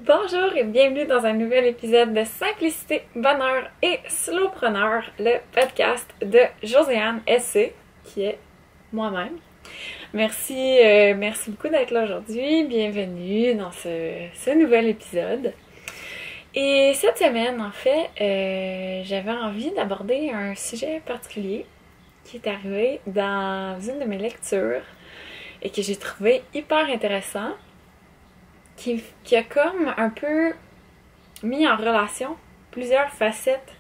Bonjour et bienvenue dans un nouvel épisode de Simplicité, Bonheur et Slowpreneur, le podcast de Josiane S.C., qui est moi-même. Merci beaucoup d'être là aujourd'hui. Bienvenue dans ce nouvel épisode. Et cette semaine, en fait, j'avais envie d'aborder un sujet particulier qui est arrivé dans une de mes lectures et que j'ai trouvé hyper intéressant, qui a comme un peu mis en relation plusieurs facettes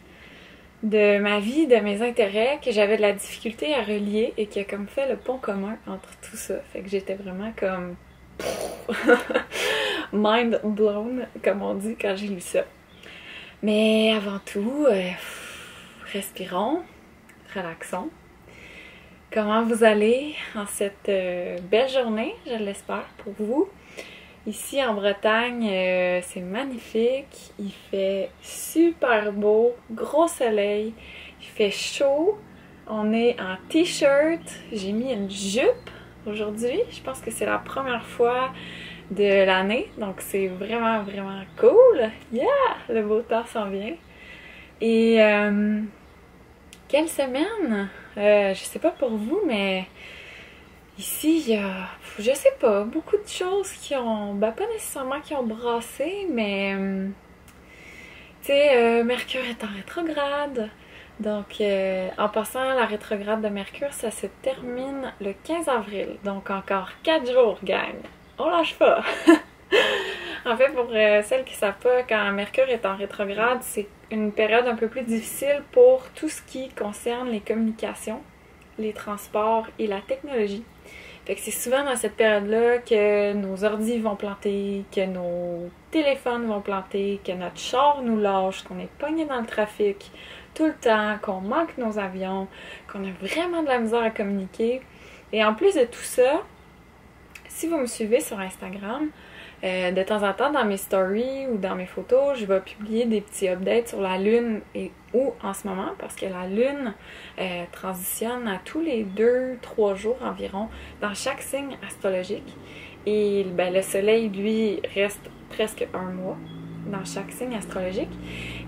de ma vie, de mes intérêts, que j'avais de la difficulté à relier et qui a comme fait le pont commun entre tout ça. Fait que j'étais vraiment comme mind blown, comme on dit quand j'ai lu ça. Mais avant tout, respirons, relaxons. Comment vous allez en cette belle journée, je l'espère pour vous. Ici en Bretagne, c'est magnifique, il fait super beau, gros soleil, il fait chaud, on est en t-shirt, j'ai mis une jupe aujourd'hui, je pense que c'est la première fois de l'année, donc c'est vraiment cool, yeah, le beau temps s'en vient. Et quelle semaine, je sais pas pour vous, mais ici, il y a, je sais pas, beaucoup de choses qui ont, pas nécessairement qui ont brassé, mais, tu sais, Mercure est en rétrograde. Donc, en passant, la rétrograde de Mercure, ça se termine le 15 avril. Donc, encore 4 jours, gang. On lâche pas! En fait, pour celles qui ne savent pas, quand Mercure est en rétrograde, c'est une période un peu plus difficile pour tout ce qui concerne les communications, les transports et la technologie. Fait que c'est souvent dans cette période-là que nos ordis vont planter, que nos téléphones vont planter, que notre char nous lâche, qu'on est pogné dans le trafic tout le temps, qu'on manque nos avions, qu'on a vraiment de la misère à communiquer. Et en plus de tout ça, si vous me suivez sur Instagram, de temps en temps dans mes stories ou dans mes photos, je vais publier des petits updates sur la Lune ou en ce moment, parce que la Lune transitionne à tous les 2-3 jours environ dans chaque signe astrologique. Et le Soleil, lui, reste presque un mois dans chaque signe astrologique.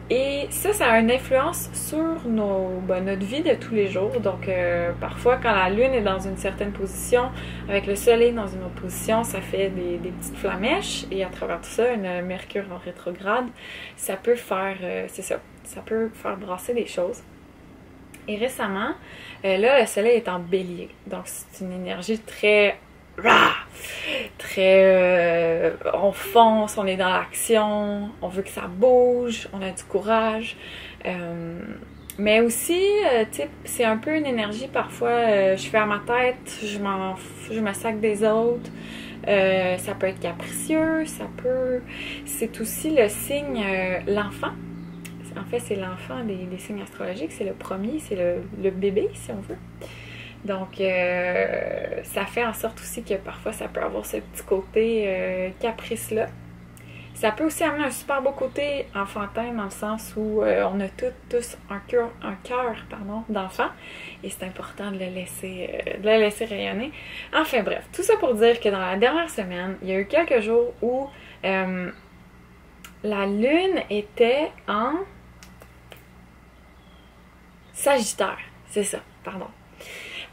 Et ça a une influence sur notre vie de tous les jours. Donc, parfois, quand la Lune est dans une certaine position, avec le Soleil dans une autre position, ça fait des petites flamèches. Et à travers tout ça, une Mercure en rétrograde, ça peut faire, ça peut faire brasser des choses. Et récemment, là, le Soleil est en Bélier. Donc, c'est une énergie très... on fonce, on est dans l'action, on veut que ça bouge, on a du courage. Mais aussi, tu sais, c'est un peu une énergie parfois, je fais à ma tête, je me sac des autres. Ça peut être capricieux, c'est aussi le signe, l'enfant. En fait, c'est l'enfant des signes astrologiques, c'est le premier, c'est le bébé, si on veut. Donc, ça fait en sorte aussi que parfois, ça peut avoir ce petit côté caprice-là. Ça peut aussi amener un super beau côté enfantin, dans le sens où on a tous un cœur d'enfant, et c'est important de le laisser rayonner. Enfin bref, tout ça pour dire que dans la dernière semaine, il y a eu quelques jours où la Lune était en Sagittaire. C'est ça, pardon.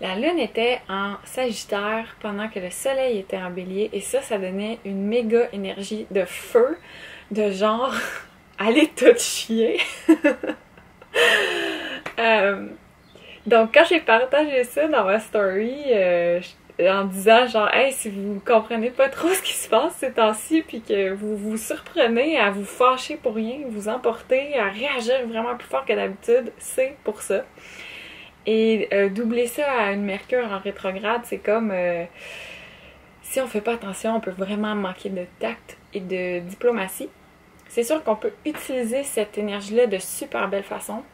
La Lune était en Sagittaire pendant que le Soleil était en Bélier, et ça donnait une méga énergie de feu, de genre allez tout chier. Donc quand j'ai partagé ça dans ma story, en disant genre hey, si vous comprenez pas trop ce qui se passe ces temps-ci, puis que vous vous surprenez à vous fâcher pour rien, vous emporter, à réagir vraiment plus fort que d'habitude, c'est pour ça. Et doubler ça à une Mercure en rétrograde, c'est comme si on fait pas attention, on peut vraiment manquer de tact et de diplomatie. C'est sûr qu'on peut utiliser cette énergie-là de super belle façon,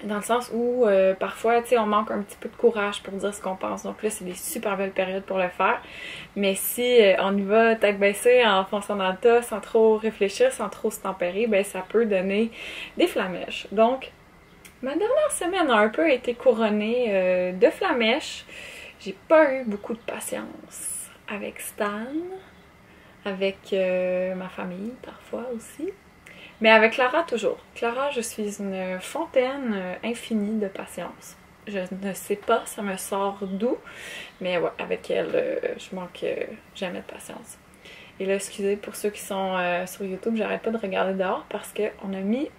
dans le sens où parfois, tu sais, on manque un petit peu de courage pour dire ce qu'on pense. Donc là, c'est des super belles périodes pour le faire. Mais si on y va tête baissée, en fonçant dans le tas, sans trop réfléchir, sans trop se tempérer, ça peut donner des flamèches. Donc, ma dernière semaine a un peu été couronnée de flamèches. J'ai pas eu beaucoup de patience avec Stan. avec ma famille parfois aussi. Mais avec Clara toujours. Clara, je suis une fontaine infinie de patience. Je ne sais pas, ça me sort d'où, mais ouais, avec elle, je manque jamais de patience. Et là, excusez pour ceux qui sont sur YouTube, j'arrête pas de regarder dehors parce qu'on a mis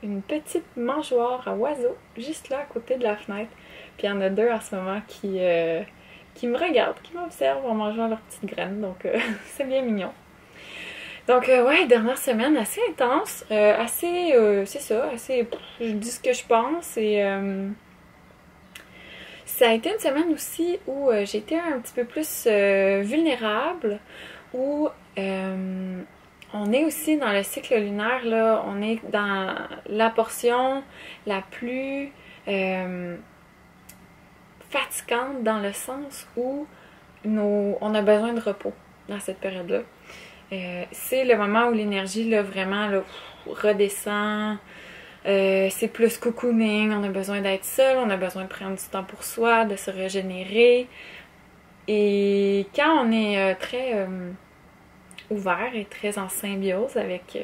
une petite mangeoire à oiseaux juste là à côté de la fenêtre. Puis il y en a deux en ce moment qui me regardent, qui m'observent en mangeant leurs petites graines. Donc c'est bien mignon. Donc ouais, dernière semaine assez intense, c'est ça, assez, je dis ce que je pense et ça a été une semaine aussi où j'étais un petit peu plus vulnérable, où on est aussi dans le cycle lunaire, là, on est dans la portion la plus fatigante dans le sens où on a besoin de repos dans cette période-là. C'est le moment où l'énergie là, vraiment là, redescend. C'est plus cocooning, on a besoin d'être seul, on a besoin de prendre du temps pour soi, de se régénérer. Et quand on est très ouvert et très en symbiose avec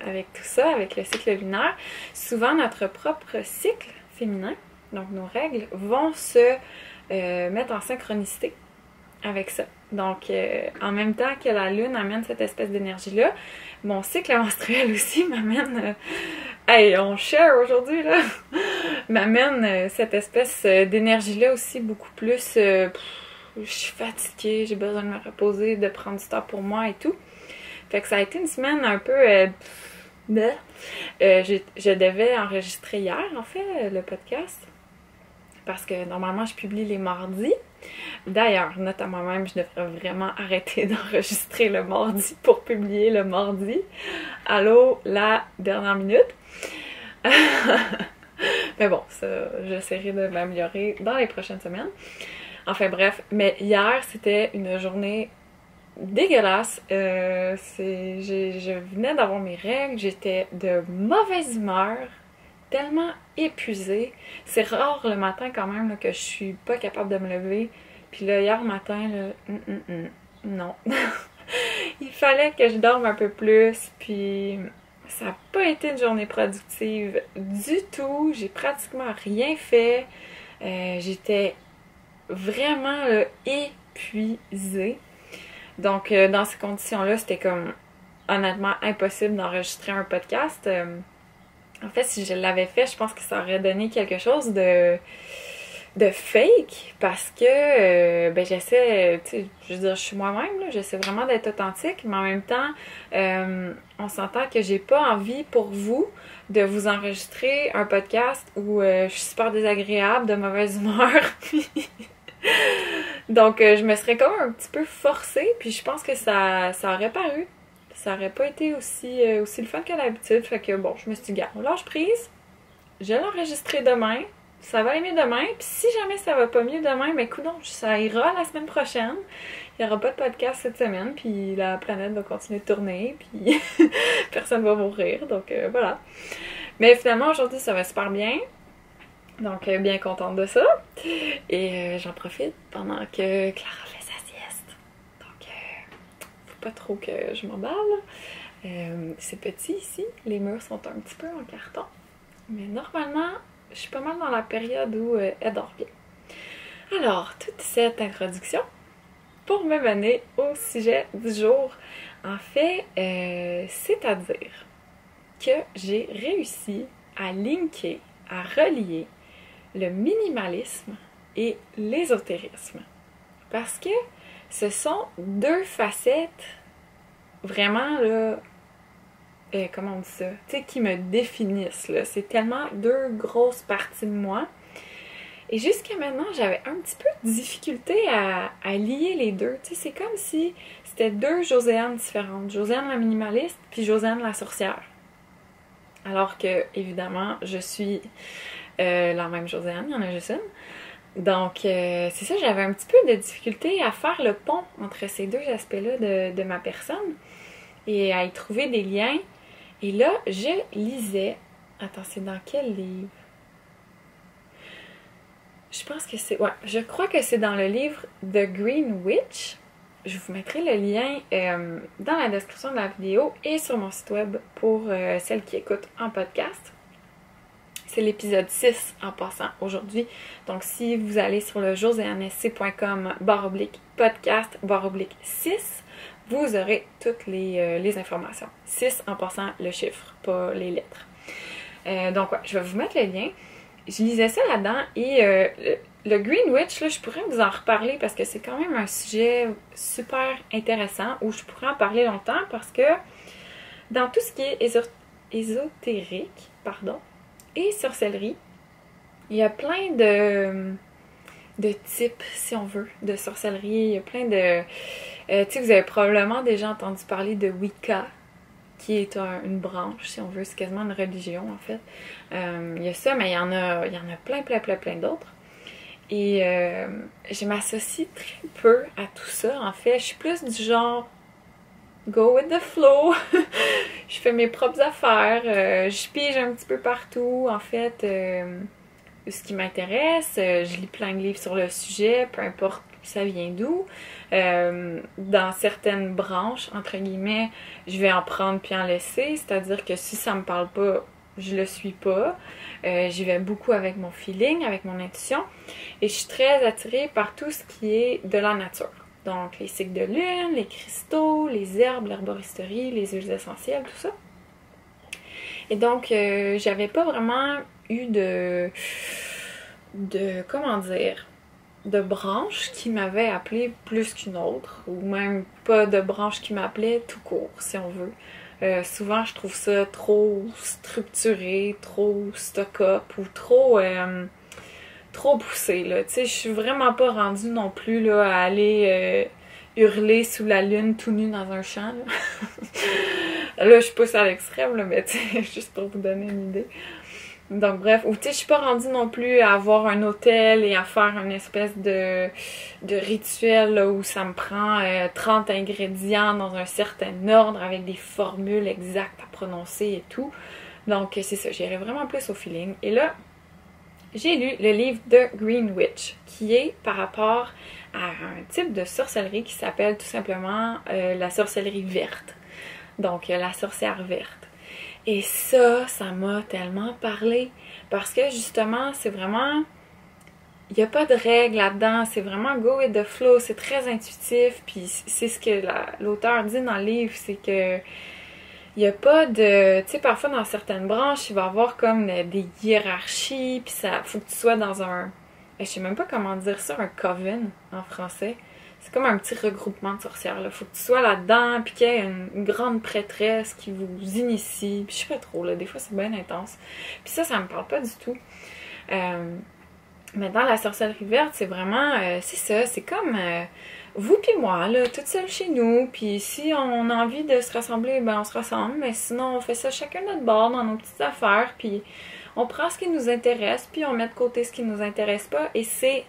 tout ça, avec le cycle lunaire, souvent notre propre cycle féminin, donc nos règles, vont se mettre en synchronicité avec ça. Donc, en même temps que la lune amène cette espèce d'énergie-là, mon cycle menstruel aussi m'amène... hey, on share aujourd'hui, là! m'amène cette espèce d'énergie-là aussi beaucoup plus... je suis fatiguée, j'ai besoin de me reposer, de prendre du temps pour moi et tout. Fait que ça a été une semaine un peu... je devais enregistrer hier, en fait, le podcast. Parce que normalement, je publie les mardis. D'ailleurs, note à moi-même, je devrais vraiment arrêter d'enregistrer le mardi pour publier le mardi. Allô, la dernière minute. Mais bon, ça, j'essaierai de m'améliorer dans les prochaines semaines. Enfin bref, hier, c'était une journée dégueulasse. Je venais d'avoir mes règles, j'étais de mauvaise humeur, tellement épuisée. C'est rare le matin quand même là, que je suis pas capable de me lever. Puis là, hier matin, là, non. Il fallait que je dorme un peu plus, puis ça n'a pas été une journée productive du tout. J'ai pratiquement rien fait. J'étais vraiment épuisée. Donc, dans ces conditions-là, c'était comme honnêtement impossible d'enregistrer un podcast. En fait, si je l'avais fait, je pense que ça aurait donné quelque chose de fake parce que j'essaie, tu sais, je veux dire, je suis moi-même, là, j'essaie vraiment d'être authentique, mais en même temps, on s'entend que j'ai pas envie pour vous de vous enregistrer un podcast où je suis super désagréable, de mauvaise humeur, puis... Donc, je me serais quand même un petit peu forcée, puis je pense que ça aurait paru. Ça aurait pas été aussi le fun que d'habitude. Fait que bon, je me suis dit, gars, on lâche prise. Je vais l'enregistrer demain. Ça va aller mieux demain. Puis si jamais ça va pas mieux demain, mais écoute, ça ira la semaine prochaine. Il n'y aura pas de podcast cette semaine. Puis la planète va continuer de tourner. Puis personne va mourir. Donc voilà. Mais finalement, aujourd'hui, ça va super bien. Donc, bien contente de ça. Et j'en profite pendant que Clara fait sa sieste. Donc, faut pas trop que je m'emballe. C'est petit ici. Les murs sont un petit peu en carton. Mais normalement, je suis pas mal dans la période où elle dort bien. Alors, toute cette introduction pour me mener au sujet du jour. En fait, c'est-à-dire que j'ai réussi à linker, à relier le minimalisme et l'ésotérisme. Parce que ce sont deux facettes vraiment, là, comment on dit ça? Tu sais, qui me définissent, là. C'est tellement deux grosses parties de moi. Et jusqu'à maintenant, j'avais un petit peu de difficulté à lier les deux. Tu sais, c'est comme si c'était deux Josiane différentes. Josiane la minimaliste, puis Josiane la sorcière. Alors que, évidemment, je suis... la même Josiane, il y en a juste une. Donc, c'est ça, j'avais un petit peu de difficulté à faire le pont entre ces deux aspects-là de ma personne et à y trouver des liens. Et là, je lisais... Attends, c'est dans quel livre? Je pense que c'est... Ouais, je crois que c'est dans le livre The Green Witch. je vous mettrai le lien dans la description de la vidéo et sur mon site web pour celles qui écoutent en podcast. C'est l'épisode 6 en passant aujourd'hui. Donc, si vous allez sur le joseannesc.com/podcast/6, vous aurez toutes les informations. 6 en passant le chiffre, pas les lettres. Donc, ouais, je vais vous mettre le lien. Je lisais ça là-dedans et le Green Witch, là, je pourrais vous en reparler parce que c'est quand même un sujet super intéressant où je pourrais en parler longtemps parce que dans tout ce qui est ésotérique, et sorcellerie, il y a plein de types, si on veut, de sorcellerie. Il y a plein de... tu sais, vous avez probablement déjà entendu parler de Wicca, qui est une branche, si on veut. C'est quasiment une religion, en fait. Il y a ça, mais il y en a plein d'autres. Et je m'associe très peu à tout ça, en fait. Je suis plus du genre... Go with the flow. Je fais mes propres affaires. Je pige un petit peu partout, en fait, ce qui m'intéresse. Je lis plein de livres sur le sujet, peu importe ça vient d'où. Dans certaines branches, entre guillemets, je vais en prendre puis en laisser. C'est-à-dire que si ça me parle pas, je le suis pas. J'y vais beaucoup avec mon feeling, avec mon intuition. Et je suis très attirée par tout ce qui est de la nature. Donc, les cycles de lune, les cristaux, les herbes, l'herboristerie, les huiles essentielles, tout ça. Et donc, j'avais pas vraiment eu comment dire, de branche qui m'avait appelée plus qu'une autre, ou même pas de branche qui m'appelait tout court, si on veut. Souvent, je trouve ça trop structuré, trop stock-up, ou trop poussé, là. Tu sais, je suis vraiment pas rendue non plus, là, à aller hurler sous la lune tout nu dans un champ, là. Là, je pousse à l'extrême, là, mais tu sais, juste pour vous donner une idée. Donc, bref, ou tu sais, je suis pas rendue non plus à avoir un hôtel et à faire une espèce de rituel, là, où ça me prend 30 ingrédients dans un certain ordre avec des formules exactes à prononcer et tout. Donc, c'est ça, j'irais vraiment plus au feeling. Et là, j'ai lu le livre de Green Witch, qui est par rapport à un type de sorcellerie qui s'appelle tout simplement la sorcellerie verte. Donc, la sorcière verte. Et ça m'a tellement parlé. Parce que justement, c'est vraiment... Il n'y a pas de règles là-dedans. C'est vraiment go with the flow. C'est très intuitif. Puis c'est ce que l'auteur dit dans le livre, c'est que... Il n'y a pas de... Tu sais, parfois, dans certaines branches, il va y avoir comme des hiérarchies, puis ça faut que tu sois dans un... Je sais même pas comment dire ça, un coven, en français. C'est comme un petit regroupement de sorcières, là. Faut que tu sois là-dedans, puis qu'il y ait une grande prêtresse qui vous initie. Puis je sais pas trop, là. Des fois, c'est bien intense. Puis ça me parle pas du tout. Mais dans la sorcellerie verte, c'est vraiment... c'est ça, c'est comme... vous puis moi, là, toute seule chez nous, puis si on a envie de se rassembler, ben on se rassemble, mais sinon on fait ça chacun de notre bord dans nos petites affaires, puis on prend ce qui nous intéresse, puis on met de côté ce qui nous intéresse pas, et c'est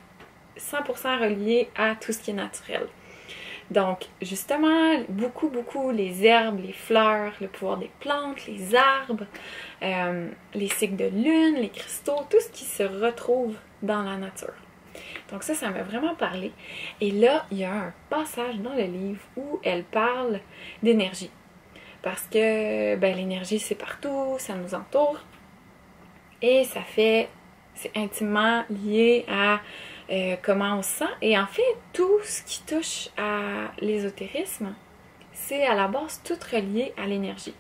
100% relié à tout ce qui est naturel. Donc, justement, beaucoup les herbes, les fleurs, le pouvoir des plantes, les arbres, les cycles de lune, les cristaux, tout ce qui se retrouve dans la nature. Donc ça m'a vraiment parlé. Et là, il y a un passage dans le livre où elle parle d'énergie. Parce que l'énergie, c'est partout, ça nous entoure. Et c'est intimement lié à comment on se sent. Et en fait, tout ce qui touche à l'ésotérisme, c'est à la base tout relié à l'énergie.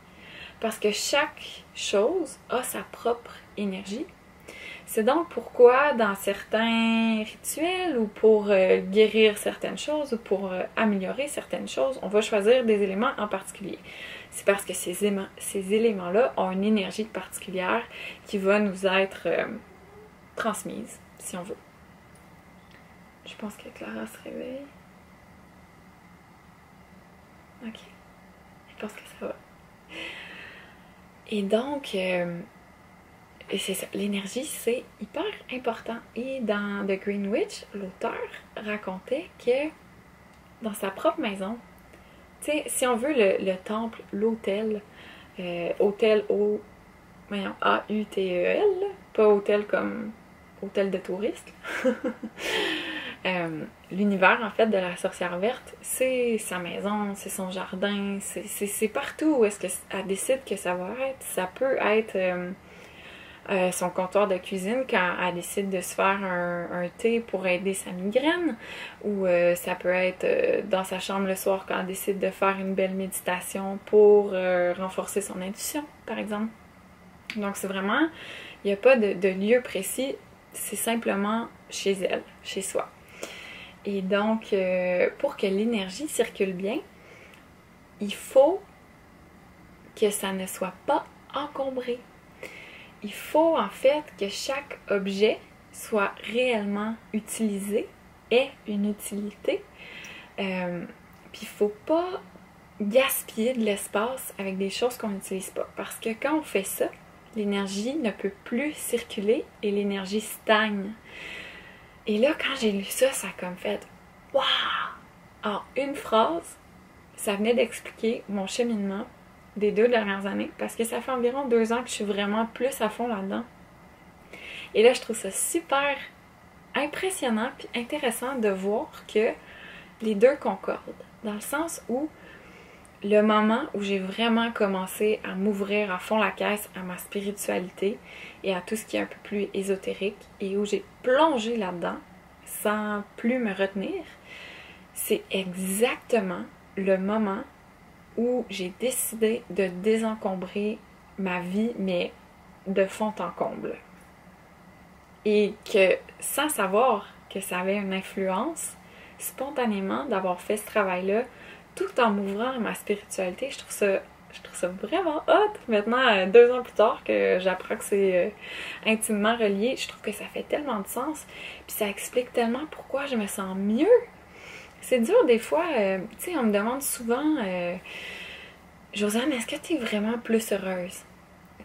Parce que chaque chose a sa propre énergie. C'est donc pourquoi dans certains rituels ou pour guérir certaines choses ou pour améliorer certaines choses, on va choisir des éléments en particulier. C'est parce que ces éléments-là ont une énergie particulière qui va nous être transmise, si on veut. Je pense que Clara se réveille. Ok. Je pense que ça va. Et donc... et c'est ça, l'énergie, c'est hyper important. Et dans The Green Witch, l'auteur racontait que dans sa propre maison, tu sais, si on veut le temple, l'autel, hôtel A-U-T-E-L, pas hôtel comme hôtel de touristes, L'univers, en fait, de la sorcière verte, c'est sa maison, c'est son jardin, c'est partout où est-ce qu'elle décide que ça va être. Ça peut être son comptoir de cuisine quand elle décide de se faire un thé pour aider sa migraine, ou ça peut être dans sa chambre le soir quand elle décide de faire une belle méditation pour renforcer son intuition, par exemple. Donc c'est vraiment, il n'y a pas de lieu précis, c'est simplement chez elle, chez soi. Et donc, pour que l'énergie circule bien, il faut que ça ne soit pas encombré. Il faut en fait que chaque objet soit réellement utilisé, ait une utilité. Puis il ne faut pas gaspiller de l'espace avec des choses qu'on n'utilise pas. Parce que quand on fait ça, l'énergie ne peut plus circuler et l'énergie stagne. Et là, quand j'ai lu ça, ça a comme fait « Waouh! » En une phrase, ça venait d'expliquer mon cheminement des 2 dernières années, parce que ça fait environ 2 ans que je suis vraiment plus à fond là-dedans. Et là, je trouve ça super impressionnant puis intéressant de voir que les deux concordent. Dans le sens où le moment où j'ai vraiment commencé à m'ouvrir à fond la caisse à ma spiritualité et à tout ce qui est un peu plus ésotérique et où j'ai plongé là-dedans sans plus me retenir, c'est exactement le moment où j'ai décidé de désencombrer ma vie, mais de fond en comble. Et que sans savoir que ça avait une influence, spontanément d'avoir fait ce travail-là, tout en m'ouvrant à ma spiritualité, je trouve ça vraiment hot. Maintenant, 2 ans plus tard que j'apprends que c'est intimement relié, je trouve que ça fait tellement de sens. Puis ça explique tellement pourquoi je me sens mieux. C'est dur des fois, tu sais, on me demande souvent, Josiane, est-ce que tu es vraiment plus heureuse?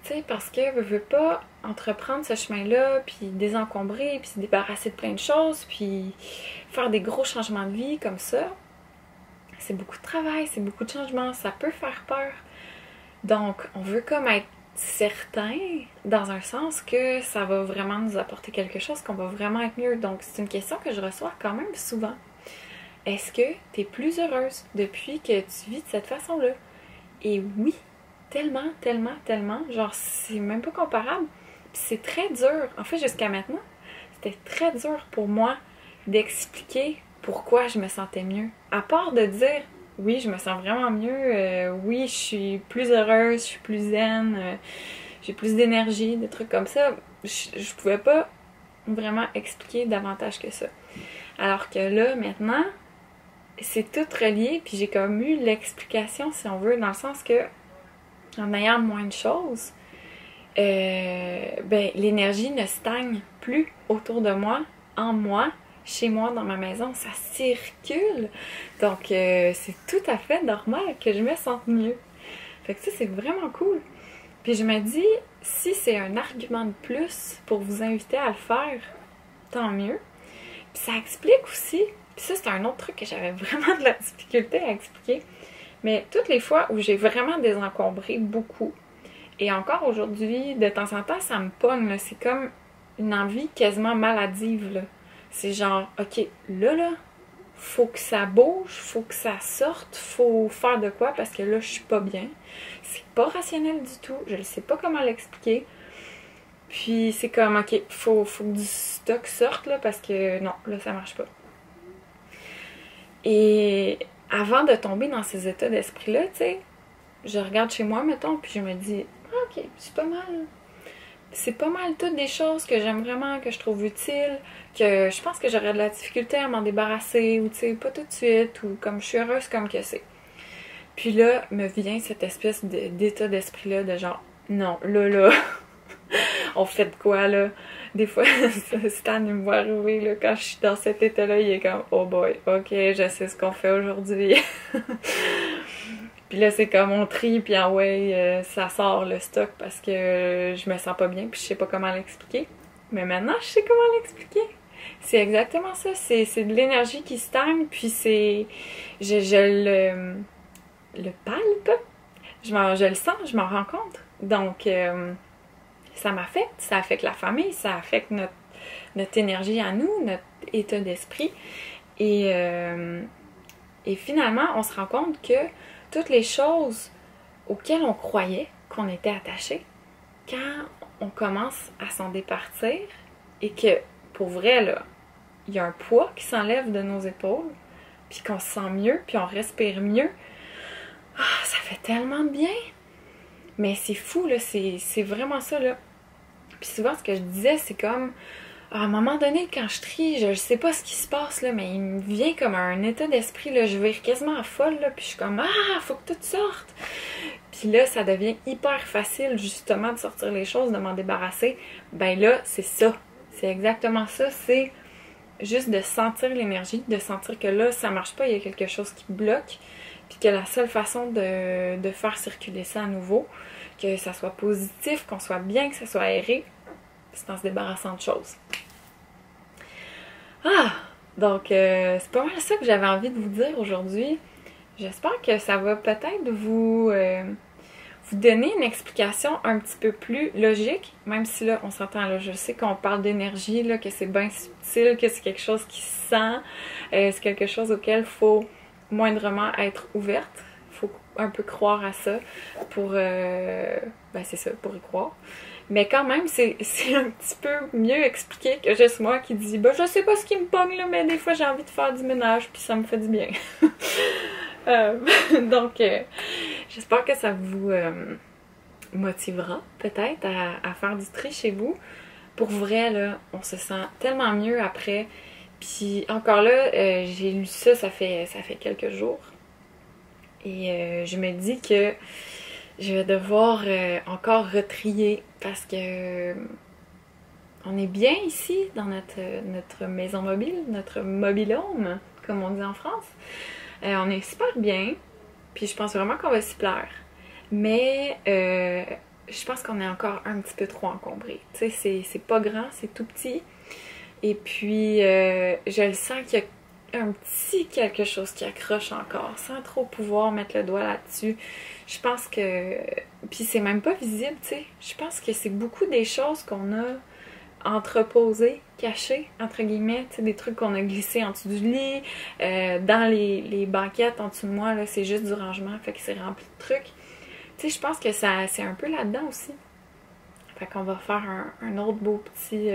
Tu sais, parce que veux pas entreprendre ce chemin-là, puis désencombrer, puis se débarrasser de plein de choses, puis faire des gros changements de vie comme ça. C'est beaucoup de travail, c'est beaucoup de changements, ça peut faire peur. Donc, on veut comme être certain, dans un sens, que ça va vraiment nous apporter quelque chose, qu'on va vraiment être mieux. Donc, c'est une question que je reçois quand même souvent. Est-ce que tu es plus heureuse depuis que tu vis de cette façon-là? Et oui, tellement, tellement, tellement. Genre, c'est même pas comparable. Puis c'est très dur. En fait, jusqu'à maintenant, c'était très dur pour moi d'expliquer pourquoi je me sentais mieux. À part de dire, oui, je me sens vraiment mieux, oui, je suis plus heureuse, je suis plus zen, j'ai plus d'énergie, des trucs comme ça. Je pouvais pas vraiment expliquer davantage que ça. Alors que là, maintenant, c'est tout relié, puis j'ai comme eu l'explication, si on veut, dans le sens que, en ayant moins de choses, l'énergie ne stagne plus autour de moi, en moi, chez moi, dans ma maison, ça circule. Donc, c'est tout à fait normal que je me sente mieux. Fait que ça, c'est vraiment cool. Puis je me dis, si c'est un argument de plus pour vous inviter à le faire, tant mieux. Puis ça explique aussi, puis ça, c'est un autre truc que j'avais vraiment de la difficulté à expliquer, mais toutes les fois où j'ai vraiment désencombré beaucoup, et encore aujourd'hui, de temps en temps, ça me pogne, là. C'est comme une envie quasiment maladive, là. C'est genre, ok, là, faut que ça bouge, faut que ça sorte, faut faire de quoi parce que là, je suis pas bien. C'est pas rationnel du tout, je ne sais pas comment l'expliquer. Puis c'est comme, ok, faut que du stock sorte, là, parce que non, là, ça marche pas. Et avant de tomber dans ces états d'esprit-là, tu sais, je regarde chez moi, mettons, puis je me dis, ok, c'est pas mal. C'est pas mal toutes des choses que j'aime vraiment, que je trouve utiles, que je pense que j'aurais de la difficulté à m'en débarrasser, ou tu sais, pas tout de suite, ou comme je suis heureuse comme que c'est. Puis là, me vient cette espèce d'état d'esprit-là, de genre, non, là, on fait de quoi, là? Des fois, Stan, il me voit arriver, là, quand je suis dans cet état-là, il est comme, oh boy, ok, je sais ce qu'on fait aujourd'hui. Puis là, c'est comme on trie, puis ah ouais, ça sort le stock parce que je me sens pas bien, puis je sais pas comment l'expliquer. Mais maintenant, je sais comment l'expliquer. C'est exactement ça. C'est de l'énergie qui stagne, puis c'est... Je le palpe, je le sens, je m'en rends compte. Donc, ça m'affecte. Ça affecte la famille, ça affecte notre énergie à nous, état d'esprit. Et finalement, on se rend compte que toutes les choses auxquelles on croyait qu'on était attaché, quand on commence à s'en départir et que, pour vrai, là, il y a un poids qui s'enlève de nos épaules, puis qu'on se sent mieux, puis on respire mieux, ça fait tellement de bien! Mais c'est fou, là, c'est vraiment ça, là. Puis souvent, ce que je disais, c'est comme, à un moment donné, quand je trie, je sais pas ce qui se passe, là, mais il me vient comme un état d'esprit, là, je vire quasiment à folle, là, puis je suis comme, faut que tout sorte! Puis là, ça devient hyper facile, justement, de sortir les choses, de m'en débarrasser. Ben là, c'est ça. C'est exactement ça, c'est juste de sentir l'énergie, de sentir que là, ça marche pas, il y a quelque chose qui bloque, puis que la seule façon de faire circuler ça à nouveau, que ça soit positif, qu'on soit bien, que ça soit aéré, c'est en se débarrassant de choses. Donc, c'est pas mal ça que j'avais envie de vous dire aujourd'hui. J'espère que ça va peut-être vous donner une explication un petit peu plus logique, même si là, on s'entend, là, je sais qu'on parle d'énergie, là, que c'est bien subtil, que c'est quelque chose qui se sent, c'est quelque chose auquel il faut moindrement être ouverte. Il faut un peu croire à ça pour, c'est ça, pour y croire. Mais quand même, c'est un petit peu mieux expliqué que juste moi qui dis, je sais pas ce qui me pogne là, mais des fois j'ai envie de faire du ménage, puis ça me fait du bien. Donc, j'espère que ça vous motivera peut-être à faire du tri chez vous. Pour vrai, là, on se sent tellement mieux après. Puis encore là, j'ai lu ça, ça fait quelques jours. Et je me dis que je vais devoir encore retrier parce que on est bien ici dans notre maison mobile, notre mobil-home, comme on dit en France. On est super bien, puis je pense vraiment qu'on va s'y plaire. Mais je pense qu'on est encore un petit peu trop encombré. Tu sais, c'est pas grand, c'est tout petit. Et puis, je le sens qu'il y a un petit quelque chose qui accroche encore, sans trop pouvoir mettre le doigt là-dessus. Je pense que... Puis c'est même pas visible, tu sais. Je pense que c'est beaucoup des choses qu'on a entreposées, cachées, entre guillemets, tu sais, des trucs qu'on a glissés en dessous du lit, dans les banquettes en dessous de moi, là, c'est juste du rangement, fait que c'est rempli de trucs. Tu sais, je pense que c'est un peu là-dedans aussi. Fait qu'on va faire un autre beau petit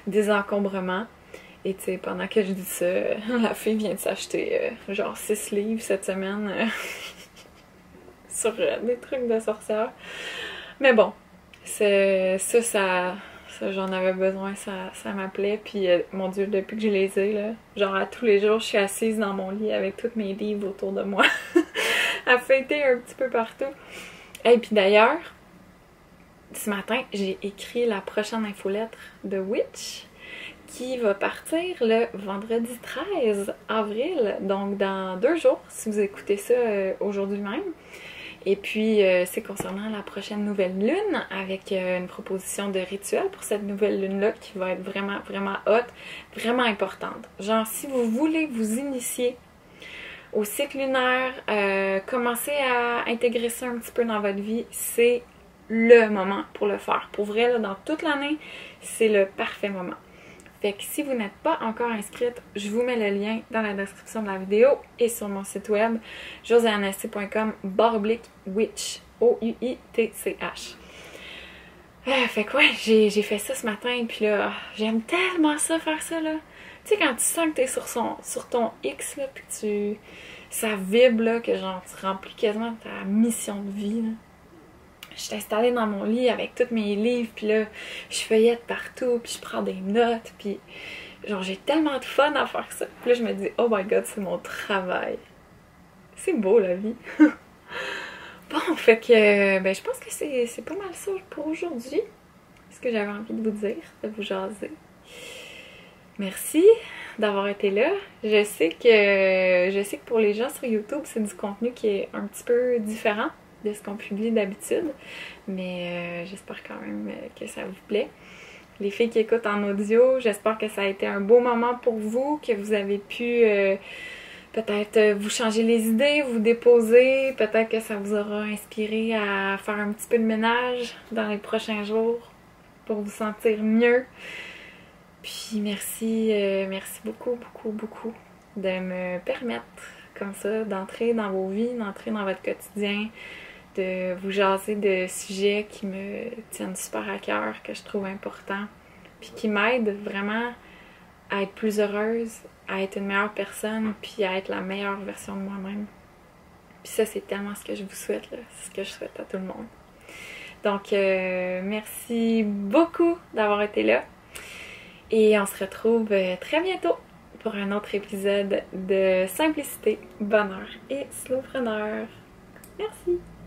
désencombrement. Et tu sais, pendant que je dis ça, la fille vient de s'acheter genre 6 livres cette semaine sur des trucs de sorcière. Mais bon, ça j'en avais besoin, ça m'appelait. Puis mon Dieu, depuis que je les ai, là, genre à tous les jours, je suis assise dans mon lit avec tous mes livres autour de moi, à feuilleter un petit peu partout. Et puis d'ailleurs, ce matin, j'ai écrit la prochaine infolettre de Witch qui va partir le vendredi 13 avril, donc dans 2 jours, si vous écoutez ça aujourd'hui même. Et puis, c'est concernant la prochaine nouvelle lune, avec une proposition de rituel pour cette nouvelle lune-là qui va être vraiment, vraiment hot, vraiment importante. Genre, si vous voulez vous initier au cycle lunaire, commencer à intégrer ça un petit peu dans votre vie, c'est le moment pour le faire. Pour vrai, là, dans toute l'année, c'est le parfait moment. Fait que si vous n'êtes pas encore inscrite, je vous mets le lien dans la description de la vidéo et sur mon site web josianassi.com/witch O-U-I-T-C-H. Fait que ouais, j'ai fait ça ce matin, puis là, j'aime tellement ça, faire ça, là. Tu sais, quand tu sens que t'es sur ton X, là, puis que ça vibre, là, que genre, tu remplis quasiment ta mission de vie, là. Je suis installée dans mon lit avec tous mes livres, puis là, je feuillette partout, puis je prends des notes, puis genre, j'ai tellement de fun à faire ça. Puis là, je me dis, oh my god, c'est mon travail. C'est beau, la vie. Bon, fait que, je pense que c'est pas mal ça pour aujourd'hui. Ce que j'avais envie de vous dire, de vous jaser. Merci d'avoir été là. Je sais que pour les gens sur YouTube, c'est du contenu qui est un petit peu différent de ce qu'on publie d'habitude, mais j'espère quand même que ça vous plaît. Les filles qui écoutent en audio, j'espère que ça a été un beau moment pour vous, que vous avez pu peut-être vous changer les idées, vous déposer, peut-être que ça vous aura inspiré à faire un petit peu de ménage dans les prochains jours pour vous sentir mieux. Puis merci, merci beaucoup, beaucoup, beaucoup de me permettre comme ça d'entrer dans vos vies, d'entrer dans votre quotidien, de vous jaser de sujets qui me tiennent super à cœur, que je trouve importants, puis qui m'aident vraiment à être plus heureuse, à être une meilleure personne, puis à être la meilleure version de moi-même. Puis ça, c'est tellement ce que je vous souhaite, là. C'est ce que je souhaite à tout le monde. Donc, merci beaucoup d'avoir été là. Et on se retrouve très bientôt pour un autre épisode de Simplicité, Bonheur et Slowpreneur. Merci!